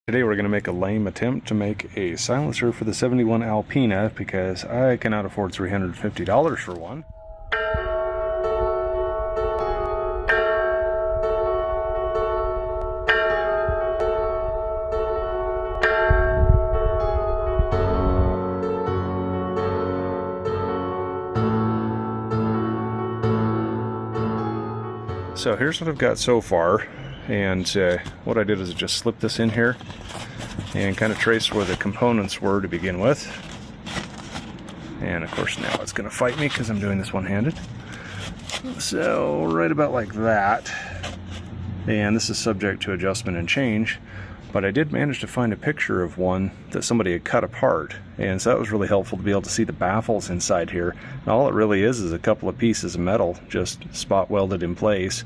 Today we're going to make a lame attempt to make a silencer for the 71 Alpina because I cannot afford $350 for one. So here's what I've got so far, and what I did is just slip this in here and kind of trace where the components were to begin with. And of course now it's going to fight me because I'm doing this one-handed. So right about like that. And this is subject to adjustment and change, but I did manage to find a picture of one that somebody had cut apart, and so that was really helpful to be able to see the baffles inside here. And all it really is a couple of pieces of metal just spot welded in place.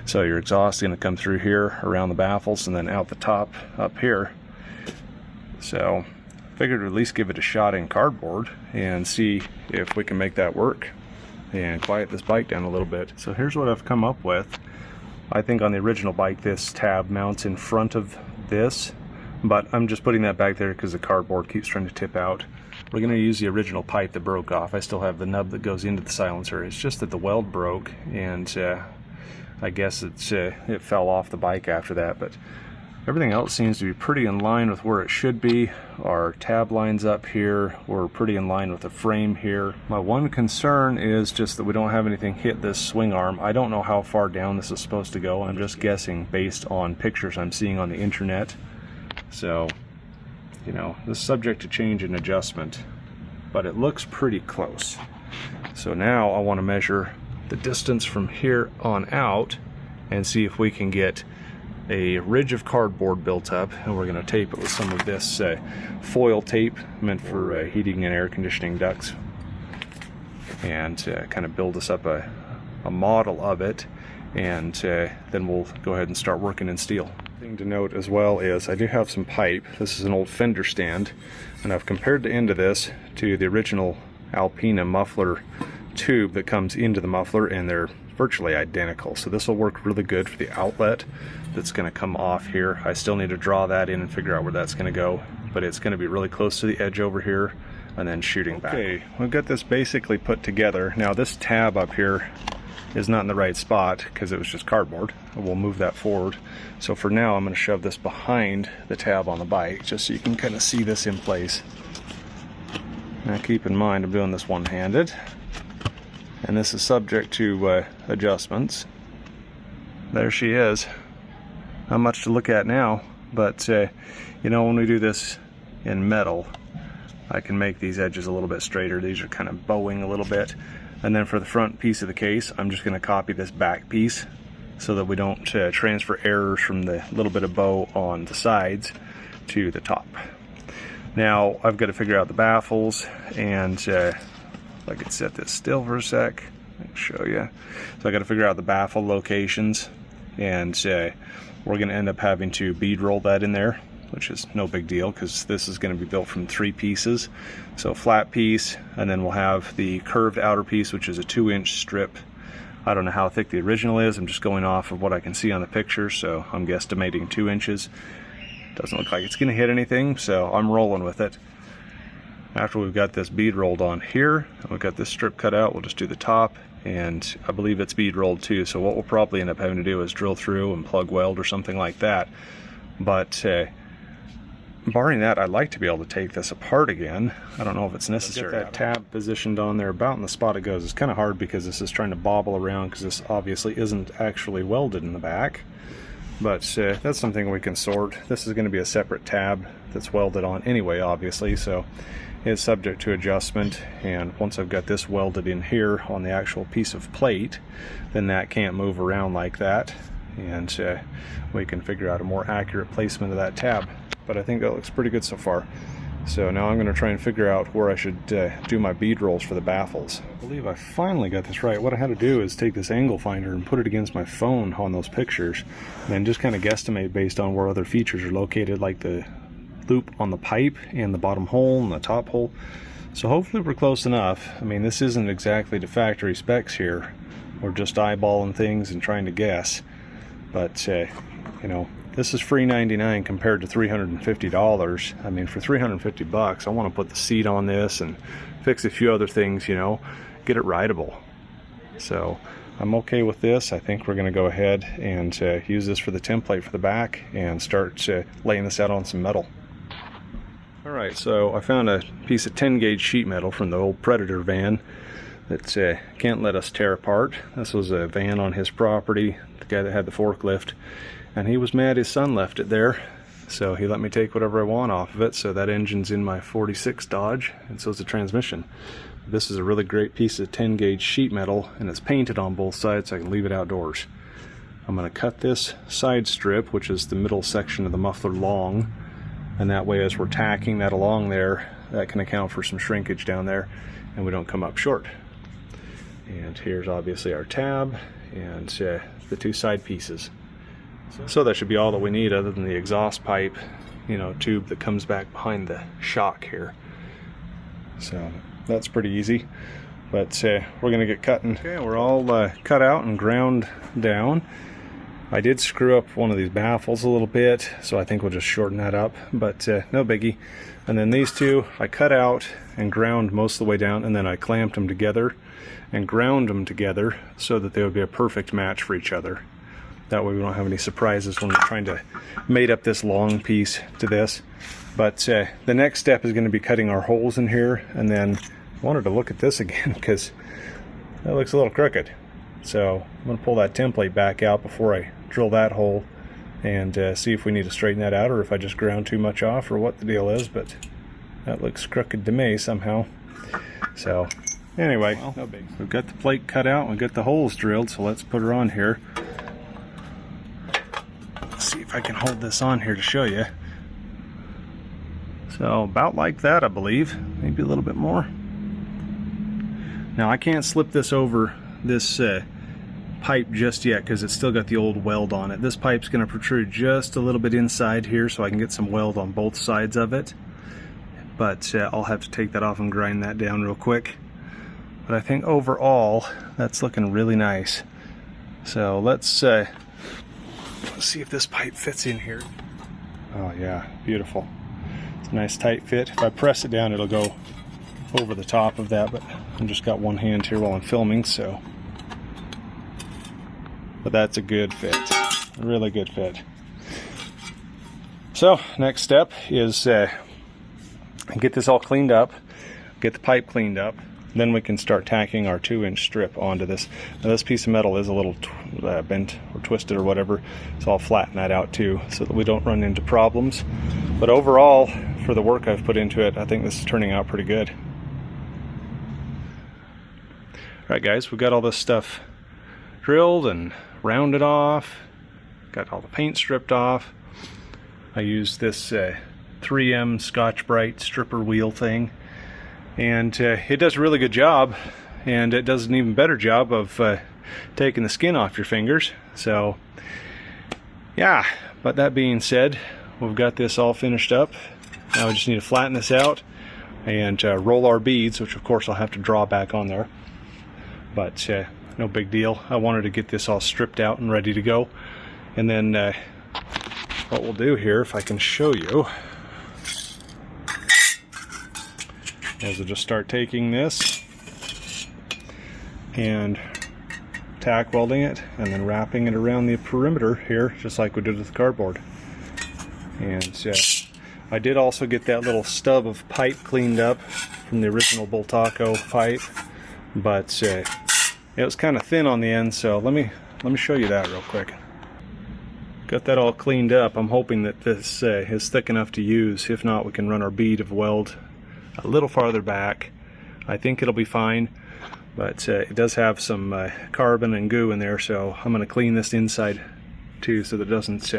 So your exhaust is going to come through here around the baffles and then out the top up here. So figured at least give it a shot in cardboard and see if we can make that work and quiet this bike down a little bit. So here's what I've come up with. I think on the original bike this tab mounts in front of this, but I'm just putting that back there because the cardboard keeps trying to tip out. We're going to use the original pipe that broke off. I still have the nub that goes into the silencer. It's just that the weld broke, and I guess it fell off the bike after that, but everything else seems to be pretty in line with where it should be. Our tab lines up here, we're pretty in line with the frame here. My one concern is just that we don't have anything hit this swing arm. I don't know how far down this is supposed to go. I'm just guessing based on pictures I'm seeing on the internet. So, you know, this is subject to change and adjustment, but it looks pretty close. So now I want to measure the distance from here on out and see if we can get a ridge of cardboard built up, and we're going to tape it with some of this foil tape meant for heating and air conditioning ducts, and kind of build us up a model of it, and then we'll go ahead and start working in steel. Thing to note as well is I do have some pipe. This is an old fender stand, and I've compared the end of this to the original Alpina muffler tube that comes into the muffler, and they're virtually identical. So this will work really good for the outlet that's going to come off here. I still need to draw that in and figure out where that's going to go, but it's going to be really close to the edge over here and then shooting back. Okay, we've got this basically put together. Now this tab up here is not in the right spot because it was just cardboard. We'll move that forward. So for now I'm going to shove this behind the tab on the bike just so you can kind of see this in place. Now keep in mind I'm doing this one-handed, and this is subject to adjustments. There she is. Not much to look at now, but you know, when we do this in metal, I can make these edges a little bit straighter. These are kind of bowing a little bit. And then for the front piece of the case, I'm just going to copy this back piece so that we don't transfer errors from the little bit of bow on the sides to the top. Now I've got to figure out the baffles, and I could set this still for a sec. I'll show you. So I got to figure out the baffle locations, and we're going to end up having to bead roll that in there, which is no big deal because this is going to be built from 3 pieces. So flat piece, and then we'll have the curved outer piece, which is a 2-inch strip. I don't know how thick the original is. I'm just going off of what I can see on the picture, so I'm guesstimating 2 inches. Doesn't look like it's going to hit anything, so I'm rolling with it. After we've got this bead rolled on here, and we've got this strip cut out, we'll just do the top, and I believe it's bead rolled too, so what we'll probably end up having to do is drill through and plug weld or something like that. But barring that, I'd like to be able to take this apart again. I don't know if it's necessary. Get that tab positioned on there about in the spot it goes. It's kind of hard because this is trying to bobble around because this obviously isn't actually welded in the back. But that's something we can sort. This is going to be a separate tab that's welded on anyway, obviously, so it's subject to adjustment. And once I've got this welded in here on the actual piece of plate, then that can't move around like that, and we can figure out a more accurate placement of that tab. But I think that looks pretty good so far. So now I'm going to try and figure out where I should do my bead rolls for the baffles. I believe I finally got this right. What I had to do is take this angle finder and put it against my phone on those pictures, and then just kind of guesstimate based on where other features are located, like the loop on the pipe and the bottom hole and the top hole. So hopefully we're close enough. I mean, this isn't exactly to factory specs here. We're just eyeballing things and trying to guess. But, you know, This is free 99 compared to $350. I mean, for 350 bucks, I want to put the seat on this and fix a few other things, you know, get it rideable. So I'm okay with this. I think we're going to go ahead and use this for the template for the back and start laying this out on some metal. Alright, so I found a piece of 10 gauge sheet metal from the old Predator van that can't let us tear apart. This was a van on his property, the guy that had the forklift, and he was mad his son left it there, so he let me take whatever I want off of it. So that engine's in my 46 Dodge, and so is the transmission. This is a really great piece of 10 gauge sheet metal, and it's painted on both sides so I can leave it outdoors. I'm going to cut this side strip, which is the middle section of the muffler, long, and that way as we're tacking that along there, that can account for some shrinkage down there and we don't come up short. And here's obviously our tab and the two side pieces. So that should be all that we need, other than the exhaust pipe, you know, tube that comes back behind the shock here. So that's pretty easy, but we're gonna get cutting. Okay, we're all cut out and ground down. I did screw up one of these baffles a little bit, so I think we'll just shorten that up, but no biggie. And then these two I cut out and ground most of the way down, and then I clamped them together and ground them together so that they would be a perfect match for each other. That way we don't have any surprises when we're trying to mate up this long piece to this. But the next step is going to be cutting our holes in here, and then I wanted to look at this again because that looks a little crooked. So I'm going to pull that template back out before I drill that hole and see if we need to straighten that out, or if I just ground too much off, or what the deal is. But that looks crooked to me somehow. So anyway, well, no big. We've got the plate cut out and we've got the holes drilled, so let's put her on here. Let's see if I can hold this on here to show you. So about like that, I believe, maybe a little bit more. Now I can't slip this over this pipe just yet because it's still got the old weld on it. This pipe's going to protrude just a little bit inside here so I can get some weld on both sides of it, but I'll have to take that off and grind that down real quick. But I think overall that's looking really nice. So let's see if this pipe fits in here. Oh yeah, beautiful. It's a nice tight fit. If I press it down, it'll go over the top of that, but I've just got one hand here while I'm filming, so. But that's a good fit, a really good fit. So next step is get this all cleaned up, get the pipe cleaned up, then we can start tacking our 2-inch strip onto this. Now this piece of metal is a little bent or twisted or whatever, so I'll flatten that out too so that we don't run into problems. But overall, for the work I've put into it, I think this is turning out pretty good. Alright guys, we've got all this stuff drilled and rounded off, got all the paint stripped off. I used this 3M Scotch-Brite stripper wheel thing, and it does a really good job, and it does an even better job of taking the skin off your fingers. So yeah, but that being said, we've got this all finished up. Now we just need to flatten this out and roll our beads, which of course I'll have to draw back on there, but no big deal. I wanted to get this all stripped out and ready to go. And then what we'll do here, if I can show you, is we'll just start taking this and tack welding it and then wrapping it around the perimeter here, just like we did with the cardboard. And I did also get that little stub of pipe cleaned up from the original Bultaco pipe, but it was kind of thin on the end, so let me show you that real quick. Got that all cleaned up. I'm hoping that this is thick enough to use. If not, we can run our bead of weld a little farther back. I think it'll be fine, but it does have some carbon and goo in there, so I'm going to clean this inside too so that it doesn't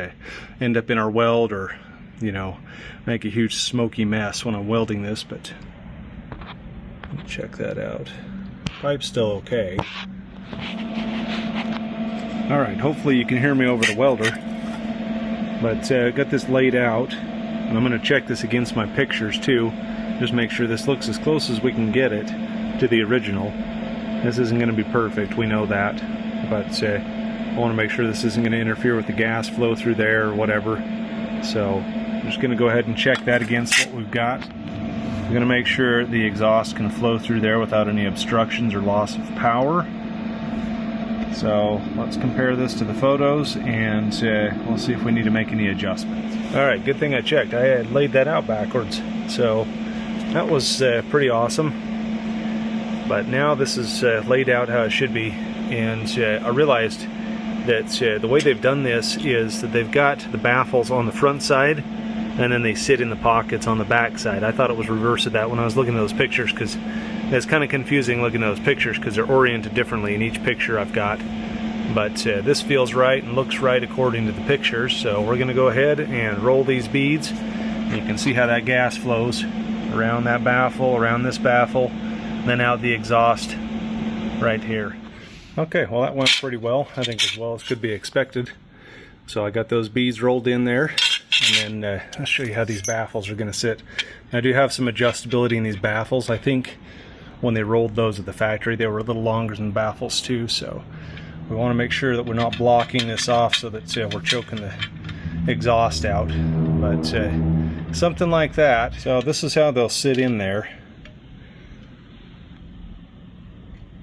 end up in our weld or, you know, make a huge smoky mess when I'm welding this. But check that out. Pipe's still okay. Alright, hopefully you can hear me over the welder. But got this laid out, and I'm going to check this against my pictures too. Just make sure this looks as close as we can get it to the original. This isn't going to be perfect, we know that. But want to make sure this isn't going to interfere with the gas flow through there or whatever. So I'm just going to go ahead and check that against what we've got. I'm going to make sure the exhaust can flow through there without any obstructions or loss of power. So let's compare this to the photos and we'll see if we need to make any adjustments. Alright, good thing I checked. I had laid that out backwards. So that was pretty awesome. But now this is laid out how it should be. And I realized that the way they've done this is that they've got the baffles on the front side and then they sit in the pockets on the back side. I thought it was reverse of that when I was looking at those pictures, because it's kind of confusing looking at those pictures because they're oriented differently in each picture I've got. But this feels right and looks right according to the pictures, so we're going to go ahead and roll these beads. You can see how that gas flows around that baffle, around this baffle, then out the exhaust right here. Okay, well that went pretty well, I think as well as could be expected. So I got those beads rolled in there, and then I'll show you how these baffles are going to sit. I do have some adjustability in these baffles. I think when they rolled those at the factory they were a little longer than baffles too, so we want to make sure that we're not blocking this off so that we're choking the exhaust out. But something like that. So this is how they'll sit in there.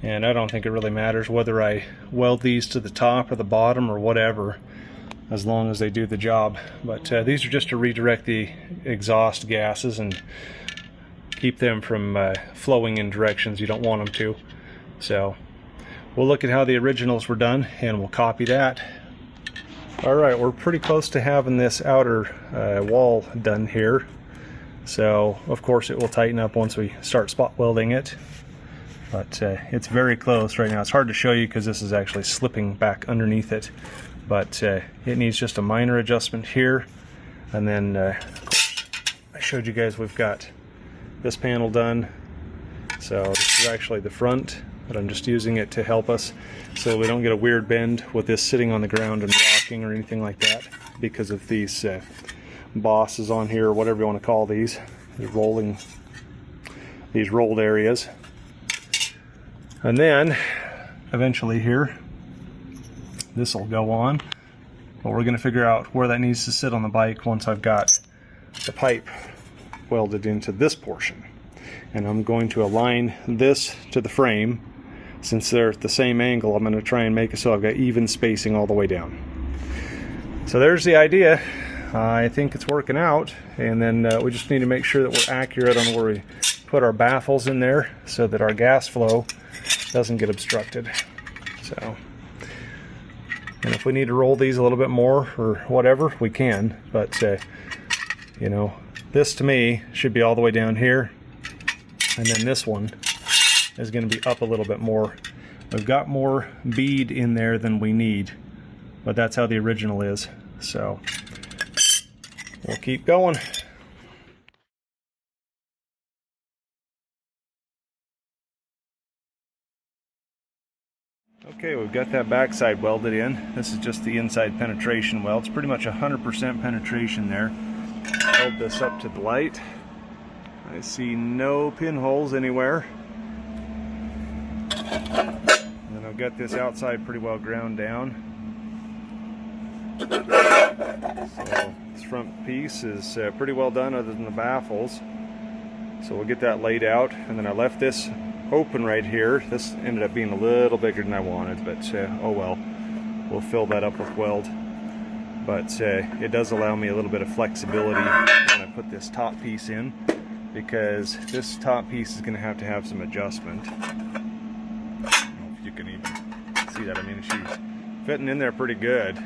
And I don't think it really matters whether I weld these to the top or the bottom or whatever, as long as they do the job. But these are just to redirect the exhaust gases and keep them from flowing in directions you don't want them to. So we'll look at how the originals were done and we'll copy that. Alright, we're pretty close to having this outer wall done here. So of course it will tighten up once we start spot welding it. But it's very close right now. It's hard to show you because this is actually slipping back underneath it. But it needs just a minor adjustment here. And then of course I showed you guys we've got this panel done. So this is actually the front, but I'm just using it to help us so we don't get a weird bend with this sitting on the ground and rocking or anything like that because of these bosses on here, or whatever you want to call these rolled areas. And then eventually here this will go on, but we're going to figure out where that needs to sit on the bike once I've got the pipe welded into this portion. And I'm going to align this to the frame. Since they're at the same angle, I'm going to try and make it so I've got even spacing all the way down. So there's the idea. I think it's working out, and then we just need to make sure that we're accurate on where we put our baffles in there so that our gas flow doesn't get obstructed. So, and if we need to roll these a little bit more or whatever, we can, but you know, this to me should be all the way down here, and then this one is going to be up a little bit more. We've got more bead in there than we need, but that's how the original is. So we'll keep going. Okay, we've got that backside welded in. This is just the inside penetration weld. It's pretty much 100% penetration there. Hold this up to the light. I see no pinholes anywhere. And then I've got this outside pretty well ground down. So this front piece is pretty well done other than the baffles. So we'll get that laid out, and then I left this open right here. This ended up being a little bigger than I wanted, but oh well. We'll fill that up with weld. But it does allow me a little bit of flexibility when I put this top piece in, because this top piece is going to have some adjustment. I don't know if you can even see that. I mean, she's fitting in there pretty good.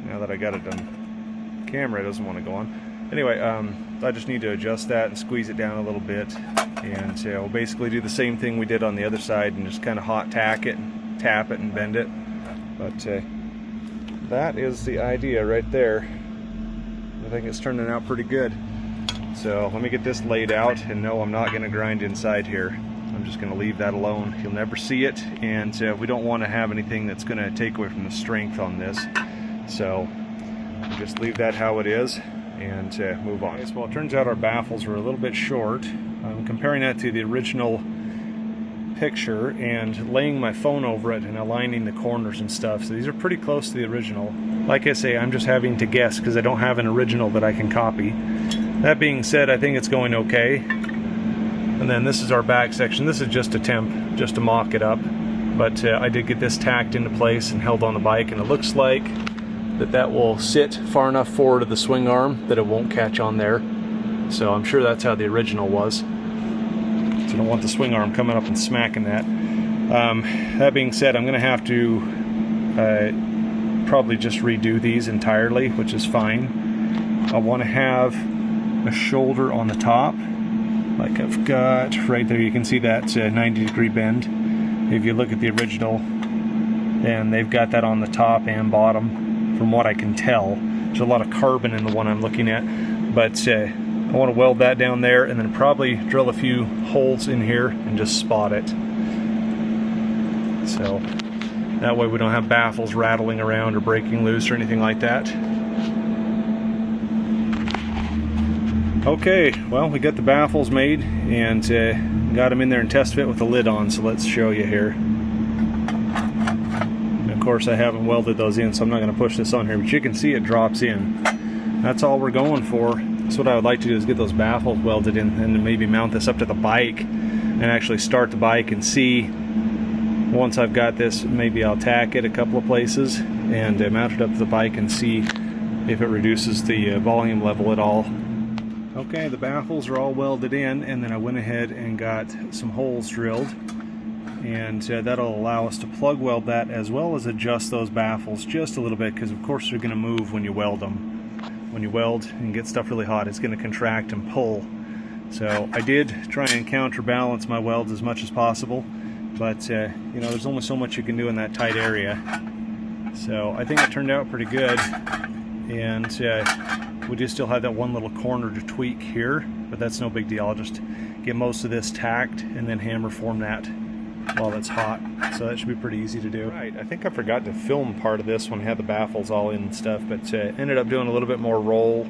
Now that I got it on camera, it doesn't want to go on. Anyway, I just need to adjust that and squeeze it down a little bit. And we'll basically do the same thing we did on the other side and just kind of hot tack it, and tap it and bend it. But that is the idea right there. I think it's turning out pretty good. So let me get this laid out, and no, I'm not going to grind inside here. I'm just going to leave that alone. You'll never see it, and we don't want to have anything that's going to take away from the strength on this. So just leave that how it is and move on. Well, it turns out our baffles were a little bit short. I'm comparing that to the original picture and laying my phone over it and aligning the corners and stuff. So these are pretty close to the original. Like I say, I'm just having to guess because I don't have an original that I can copy. That being said, I think it's going okay. And then this is our back section. This is just a temp, just to mock it up. But I did get this tacked into place and held on the bike, and it looks like that will sit far enough forward of the swing arm that it won't catch on there. So I'm sure that's how the original was. So I don't want the swing arm coming up and smacking that. That being said, I'm going to have to probably just redo these entirely, which is fine. I want to have a shoulder on the top, like I've got right there. You can see that 90-degree bend. If you look at the original, and they've got that on the top and bottom, from what I can tell. There's a lot of carbon in the one I'm looking at, but I want to weld that down there and then probably drill a few holes in here and just spot it. So that way we don't have baffles rattling around or breaking loose or anything like that. Okay, well, we got the baffles made and got them in there and test fit with the lid on, so let's show you here. And of course I haven't welded those in, so I'm not going to push this on here, but you can see it drops in. That's all we're going for. So what I would like to do is get those baffles welded in and then maybe mount this up to the bike and actually start the bike and see. Once I've got this, maybe I'll tack it a couple of places and mount it up to the bike and see if it reduces the volume level at all. Okay, the baffles are all welded in, and then I went ahead and got some holes drilled, and that'll allow us to plug weld that as well as adjust those baffles just a little bit, because of course they're going to move when you weld them. When you weld and get stuff really hot, it's going to contract and pull. So I did try and counterbalance my welds as much as possible, but you know, there's only so much you can do in that tight area. So I think it turned out pretty good, and we do still have that one little corner to tweak here, but that's no big deal. I'll just get most of this tacked and then hammer form that while it's hot. So that should be pretty easy to do. Right, I think I forgot to film part of this when I had the baffles all in and stuff, but ended up doing a little bit more roll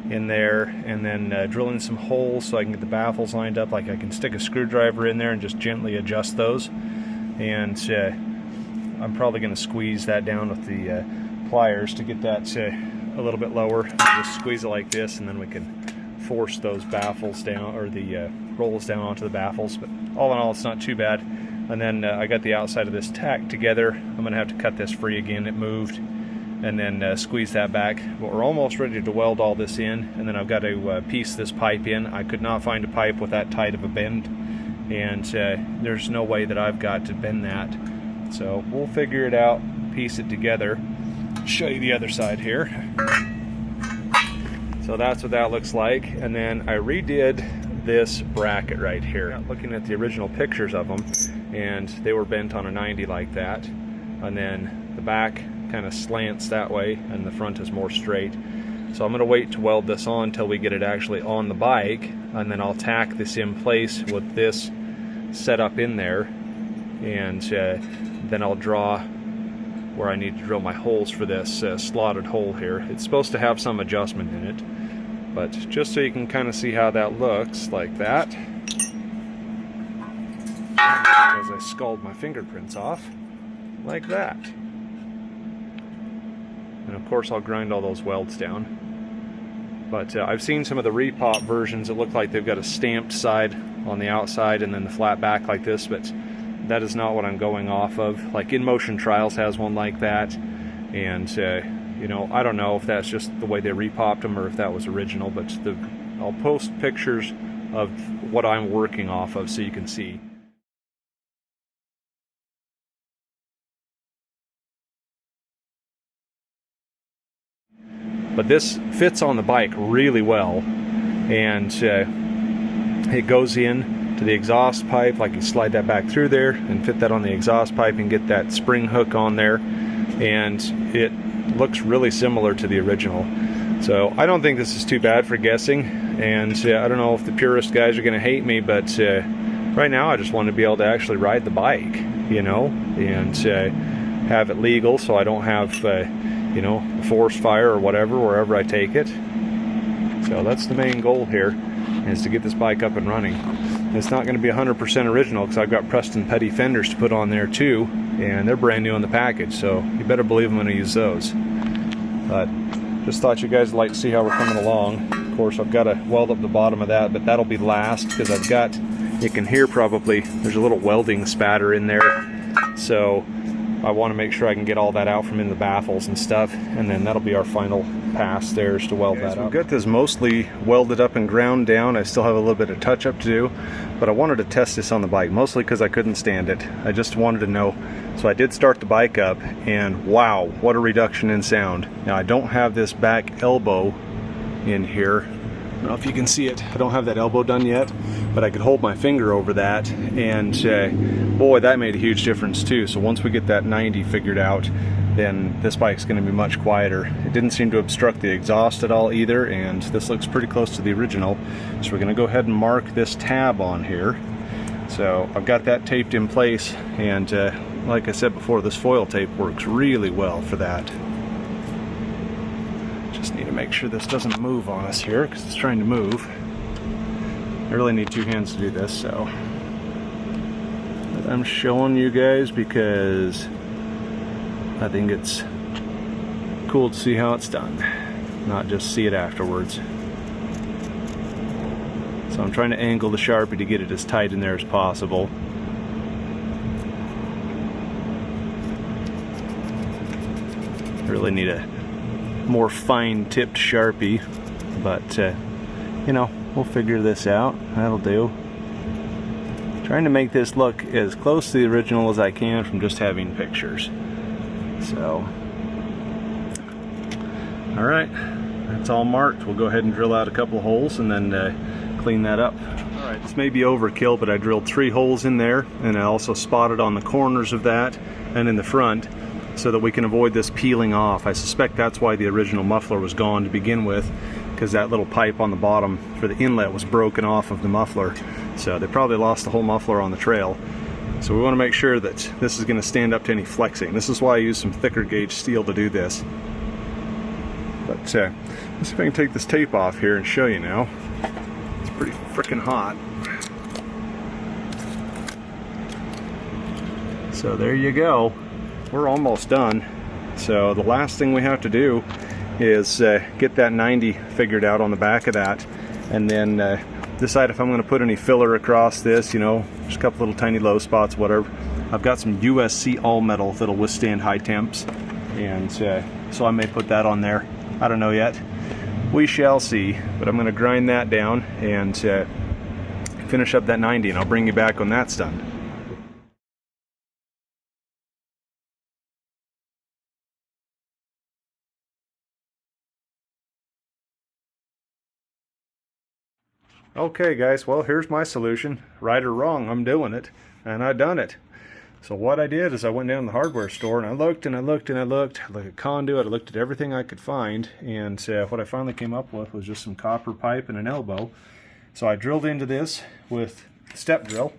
in there and then drilling some holes so I can get the baffles lined up. Like I can stick a screwdriver in there and just gently adjust those. And I'm probably going to squeeze that down with the pliers to get that a little bit lower. Just squeeze it like this, and then we can force those baffles down, or the rolls down onto the baffles. But all in all, it's not too bad. And then I got the outside of this tack together. I'm going to have to cut this free again. It moved. And then squeeze that back. But we're almost ready to weld all this in. And then I've got to piece this pipe in. I could not find a pipe with that tight of a bend. And there's no way that I've got to bend that. So we'll figure it out, piece it together. Show you the other side here. So that's what that looks like. And then I redid this bracket right here. Looking at the original pictures of them, and they were bent on a 90 like that. And then the back kind of slants that way, and the front is more straight. So I'm going to wait to weld this on until we get it actually on the bike, and then I'll tack this in place with this set up in there, and then I'll draw where I need to drill my holes for this slotted hole here. It's supposed to have some adjustment in it, but just so you can kind of see how that looks, like that. Because I sculled my fingerprints off, like that. And of course I'll grind all those welds down. But I've seen some of the repop versions that look like they've got a stamped side on the outside and then the flat back like this, but that is not what I'm going off of. Like In Motion Trials has one like that, and you know, I don't know if that's just the way they repopped them or if that was original, but I'll post pictures of what I'm working off of so you can see. But this fits on the bike really well, and it goes in to the exhaust pipe. Like you slide that back through there and fit that on the exhaust pipe and get that spring hook on there, and it looks really similar to the original. So I don't think this is too bad for guessing, and I don't know if the purist guys are going to hate me, but right now I just want to be able to actually ride the bike, you know, and have it legal so I don't have you know, a forest fire or whatever wherever I take it. So that's the main goal here, is to get this bike up and running. It's not going to be 100% original because I've got Preston Petty fenders to put on there too, and they're brand new in the package, so you better believe I'm going to use those. But just thought you guys would like to see how we're coming along. Of course, I've got to weld up the bottom of that, but that'll be last because I've got, you can hear probably, there's a little welding spatter in there, so I want to make sure I can get all that out from in the baffles and stuff, and then that'll be our final pass there is to weld that up. We've got this mostly welded up and ground down. I still have a little bit of touch up to do, but I wanted to test this on the bike, mostly because I couldn't stand it. I just wanted to know. So I did start the bike up, and wow, what a reduction in sound. Now I don't have this back elbow in here. I don't know if you can see it. I don't have that elbow done yet, but I could hold my finger over that, and boy, that made a huge difference too. So once we get that 90 figured out, then this bike's going to be much quieter. It didn't seem to obstruct the exhaust at all either, and this looks pretty close to the original. So we're going to go ahead and mark this tab on here. So I've got that taped in place, and like I said before, this foil tape works really well for that. Just need to make sure this doesn't move on us here because it's trying to move. I really need two hands to do this, so I'm showing you guys because I think it's cool to see how it's done, not just see it afterwards. So I'm trying to angle the Sharpie to get it as tight in there as possible. I really need a more fine-tipped Sharpie, but you know, we'll figure this out. That'll do. Trying to make this look as close to the original as I can from just having pictures. So, all right, that's all marked. We'll go ahead and drill out a couple of holes and then clean that up. All right, this may be overkill, but I drilled 3 holes in there, and I also spotted on the corners of that and in the front so that we can avoid this peeling off. I suspect that's why the original muffler was gone to begin with, because that little pipe on the bottom for the inlet was broken off of the muffler. So they probably lost the whole muffler on the trail. So we want to make sure that this is going to stand up to any flexing. This is why I use some thicker gauge steel to do this. But let's see if I can take this tape off here and show you now. It's pretty freaking hot. So there you go. We're almost done. So the last thing we have to do is get that 90 figured out on the back of that, and then decide if I'm going to put any filler across this, you know, just a couple little tiny low spots, whatever. I've got some USC all metal that'll withstand high temps, and so I may put that on there. I don't know yet. We shall see, but I'm going to grind that down and finish up that 90, and I'll bring you back when that's done. Okay guys, well here's my solution. Right or wrong, I'm doing it, and I done it. So what I did is I went down to the hardware store and I looked and I looked and I looked. I looked at conduit, I looked at everything I could find, and what I finally came up with was just some copper pipe and an elbow. So I drilled into this with step drill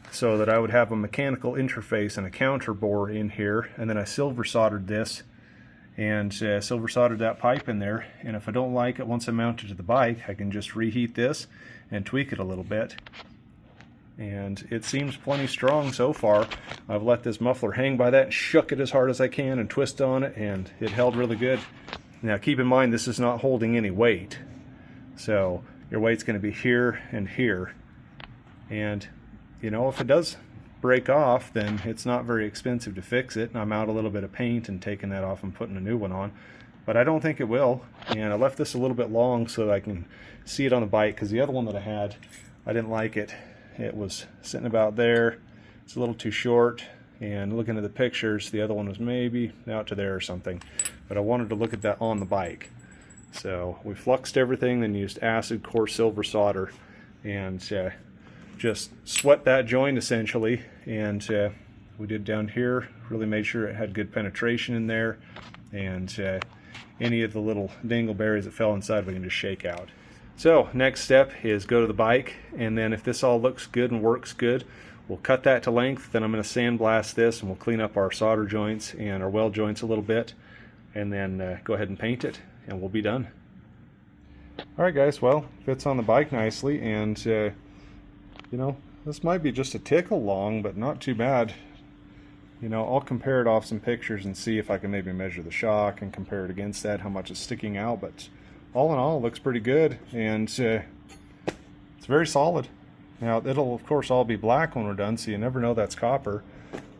so that I would have a mechanical interface and a counter bore in here, and then I silver soldered this and silver soldered that pipe in there, and if I don't like it once I mount it to the bike, I can just reheat this and tweak it a little bit, and it seems plenty strong so far. I've let this muffler hang by that and shook it as hard as I can and twist on it, and it held really good. Now keep in mind, this is not holding any weight, so your weight's going to be here and here, and you know, if it does break off, then it's not very expensive to fix it, and I'm out a little bit of paint and taking that off and putting a new one on, but I don't think it will. And I left this a little bit long so that I can see it on the bike, because the other one that I had, I didn't like it. It was sitting about there. It's a little too short, and looking at the pictures, the other one was maybe out to there or something, but I wanted to look at that on the bike. So we fluxed everything, then used acid core silver solder, and just sweat that joint essentially, and we did down here, really made sure it had good penetration in there, and any of the little dingleberries that fell inside we can just shake out. So next step is go to the bike, and then if this all looks good and works good, we'll cut that to length. Then I'm going to sandblast this, and we'll clean up our solder joints and our weld joints a little bit, and then go ahead and paint it, and we'll be done. Alright guys, well, fits on the bike nicely, and you know, this might be just a tickle long, but not too bad. You know, I'll compare it off some pictures and see if I can maybe measure the shock and compare it against that, how much is sticking out. But all in all, it looks pretty good, and it's very solid. Now, it'll of course all be black when we're done, so you never know that's copper.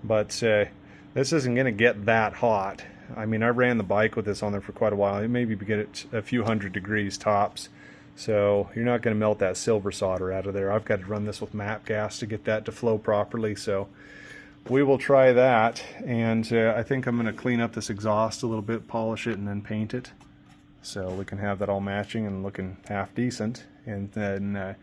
But this isn't going to get that hot. I mean, I ran the bike with this on there for quite a while. It maybe get it a few hundred degrees tops. So you're not going to melt that silver solder out of there. I've got to run this with MAP gas to get that to flow properly. So we will try that. And I think I'm going to clean up this exhaust a little bit, polish it, and then paint it, so we can have that all matching and looking half decent. And then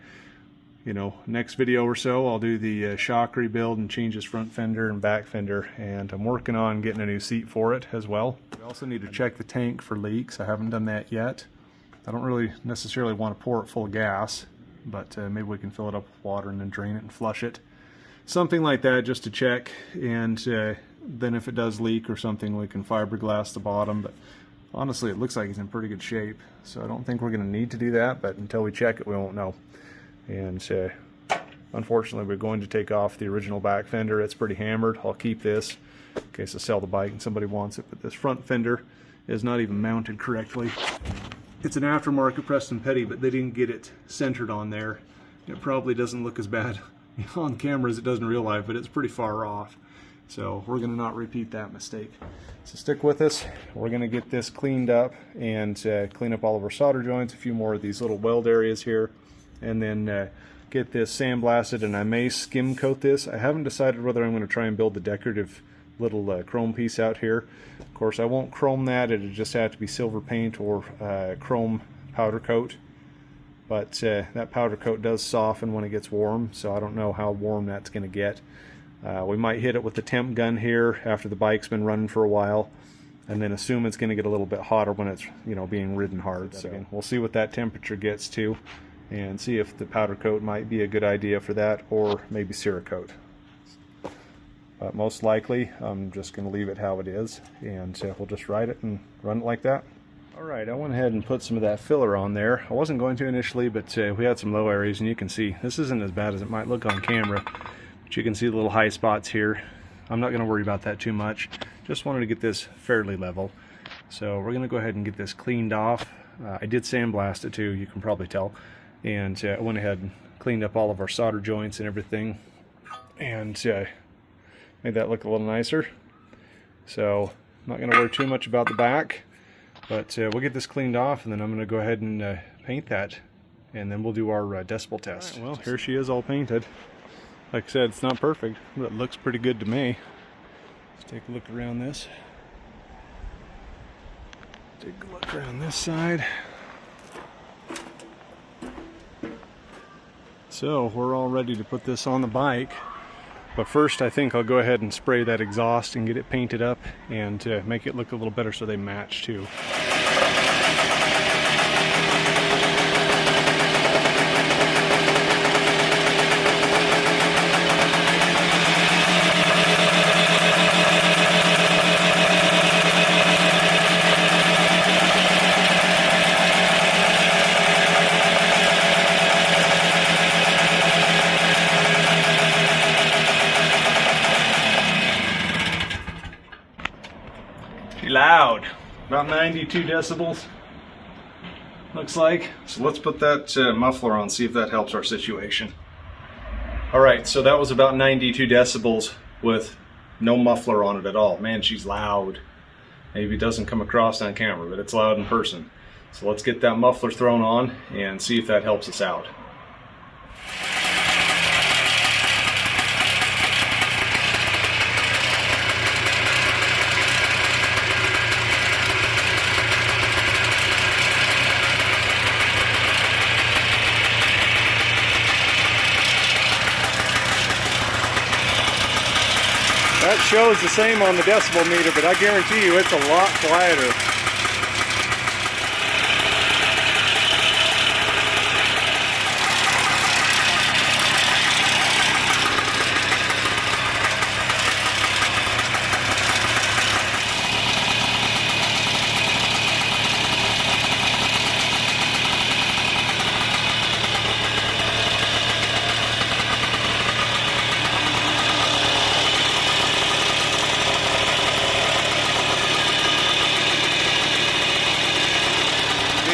you know, next video or so I'll do the shock rebuild and change this front fender and back fender, and I'm working on getting a new seat for it as well. We also need to check the tank for leaks. I haven't done that yet. I don't really necessarily want to pour it full of gas, but maybe we can fill it up with water and then drain it and flush it. Something like that, just to check, and then if it does leak or something, we can fiberglass the bottom. But honestly, it looks like it's in pretty good shape, so I don't think we're going to need to do that, but until we check it, we won't know. And unfortunately, we're going to take off the original back fender. It's pretty hammered. I'll keep this in case I sell the bike and somebody wants it, but this front fender is not even mounted correctly. It's an aftermarket Preston Petty, but they didn't get it centered on there. It probably doesn't look as bad on camera as it does in real life, but it's pretty far off. So we're going to not repeat that mistake. So stick with us. We're going to get this cleaned up and clean up all of our solder joints, a few more of these little weld areas here, and then get this sandblasted, and I may skim coat this. I haven't decided whether I'm going to try and build the decorative little chrome piece out here. Of course, I won't chrome that. It'll just have to be silver paint or chrome powder coat. But that powder coat does soften when it gets warm, so I don't know how warm that's going to get. We might hit it with the temp gun here after the bike's been running for a while, and then assume it's going to get a little bit hotter when it's, you know, being ridden hard. So we'll see what that temperature gets to, and see if the powder coat might be a good idea for that, or maybe Cerakote. But most likely, I'm just going to leave it how it is, and we'll just ride it and run it like that. Alright, I went ahead and put some of that filler on there. I wasn't going to initially, but we had some low areas, and you can see this isn't as bad as it might look on camera. But you can see the little high spots here. I'm not going to worry about that too much. Just wanted to get this fairly level. So we're going to go ahead and get this cleaned off. I did sandblast it too, you can probably tell. And I went ahead and cleaned up all of our solder joints and everything, and made that look a little nicer. So I'm not going to worry too much about the back, but we'll get this cleaned off, and then I'm going to go ahead and paint that, and then we'll do our decibel test. Right, well, here she is all painted. Like I said, it's not perfect, but it looks pretty good to me. Let's take a look around this. Take a look around this side. So we're all ready to put this on the bike. But first, I think I'll go ahead and spray that exhaust and get it painted up, and make it look a little better so they match too. Loud, about 92 decibels looks like. So let's put that muffler on, see if that helps our situation. Alright, so that was about 92 decibels with no muffler on it at all. Man, she's loud. Maybe it doesn't come across on camera, but it's loud in person. So let's get that muffler thrown on and see if that helps us out. That shows the same on the decibel meter, but I guarantee you it's a lot quieter.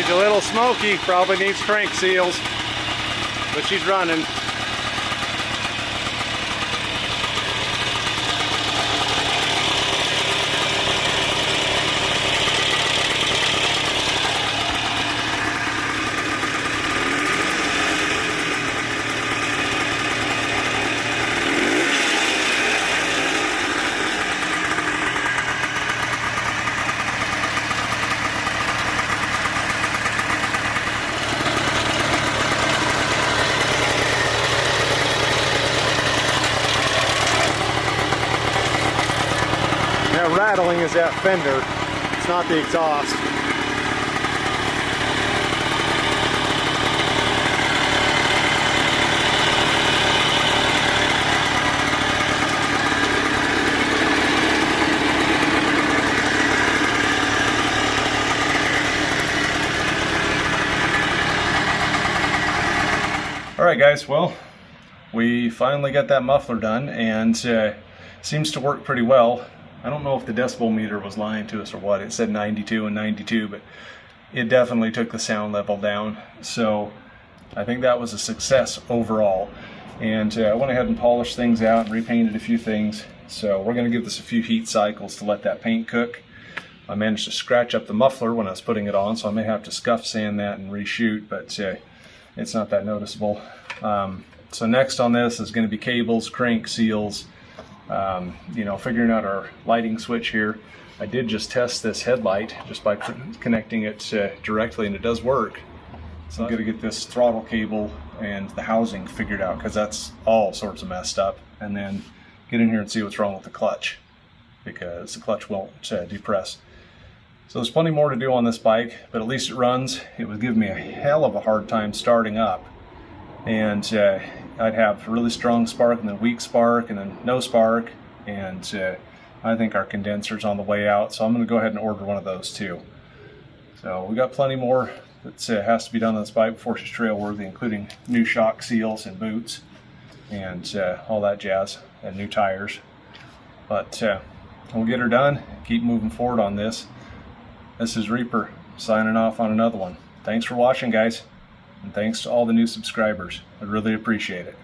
She's a little smoky, probably needs crank seals, but she's running. That rattling is that fender, it's not the exhaust. Alright guys, well, we finally got that muffler done, and seems to work pretty well. I don't know if the decibel meter was lying to us or what. It said 92 and 92, but it definitely took the sound level down. So I think that was a success overall. And I went ahead and polished things out and repainted a few things. So we're going to give this a few heat cycles to let that paint cook. I managed to scratch up the muffler when I was putting it on, so I may have to scuff sand that and reshoot, but it's not that noticeable. So next on this is going to be cables, crank seals, you know, figuring out our lighting switch here. I did just test this headlight just by connecting it directly, and it does work. So I'm going to get this throttle cable and the housing figured out, because that's all sorts of messed up, and then get in here and see what's wrong with the clutch, because the clutch won't depress. So there's plenty more to do on this bike, but at least it runs. It would give me a hell of a hard time starting up, and I'd have really strong spark and then weak spark and then no spark, and I think our condenser's on the way out, so I'm going to go ahead and order one of those too. So we got plenty more that has to be done on this bike before she's trail worthy, including new shock seals and boots and all that jazz, and new tires. But we'll get her done, keep moving forward on this. This is Reaper signing off on another one. Thanks for watching, guys. And thanks to all the new subscribers. I really appreciate it.